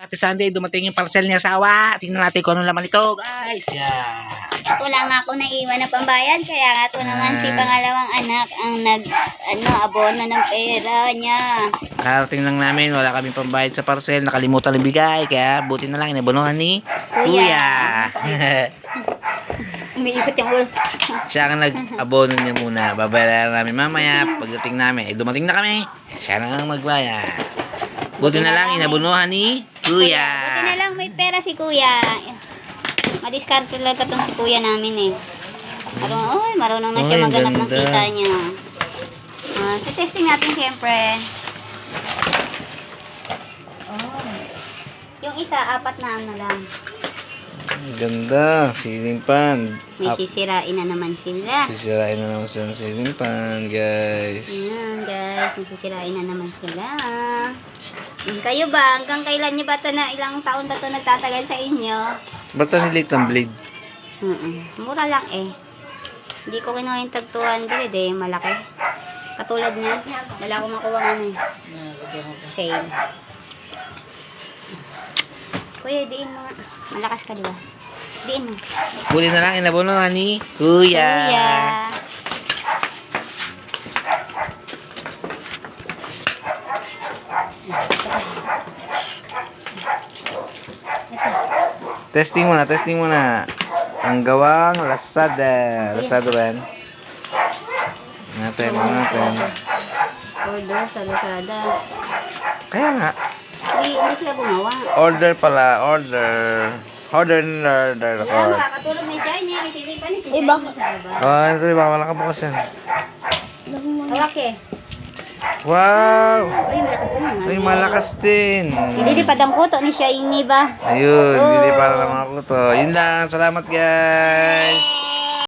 Happy Sunday, dumating yung parcel niya asawa. Tingnan natin kung anong laman ito, guys. Yan. Wala nga ako naiwan na pambayad, kaya nga ito naman si pangalawang anak ang abono ng pera niya. Karating lang namin, wala kaming pambayad sa parcel. Nakalimutan ibigay, kaya buti na lang inabonohan ni Kuya. Umiikot yung ulo. Siya ang nag-abono niya muna. Babayaran namin mamaya. Pagdating namin, dumating na kami. Siya na ang magbayad. Buti na lang inabonohan ni Kuya. Buti na lang may pera si Kuya. Madiskarte talaga itong si Kuya namin eh. Marunong na siya maghanap ng ganda. kita niya. Testing natin siyempre. Yung isa, 4 na ano lang. Ganda, ceiling fan. May sisirain na naman sila. Sisirain na naman sila ng ceiling fan, guys. Ayan guys, masisirain na naman sila. Kayo ba, hanggang kailan nyo ba ito na, ilang taon ba ito nagtatagal sa inyo? Ba't ang liit ng blade? Mura lang eh. Hindi ko kinuha yung tag 200 eh, malaki. Katulad niya, wala ko makuha ng sale. Kuya, diin mo nga. Malakas ka diba? Diin mo. Buti na lang inabonohan ni Kuya. Kuya. Testing muna. Ang gawang Lazada. Lazada ba yan? Natin. Order sa Lazada. Kaya nga. Hindi sila gumawa. Order pala. Order. Kaya makakatulog ni Shiny. Receiving pa ni si Shiny sa baba. Oh, ito diba? Wala ka bukas yan. Hawak eh. Wow! Uy, malakas naman. Ay, malakas din. Nililipad ang kuto ni Shiny ba? Ayun, Oh. hindi para ng mga kuto. Yun lang. Salamat, guys.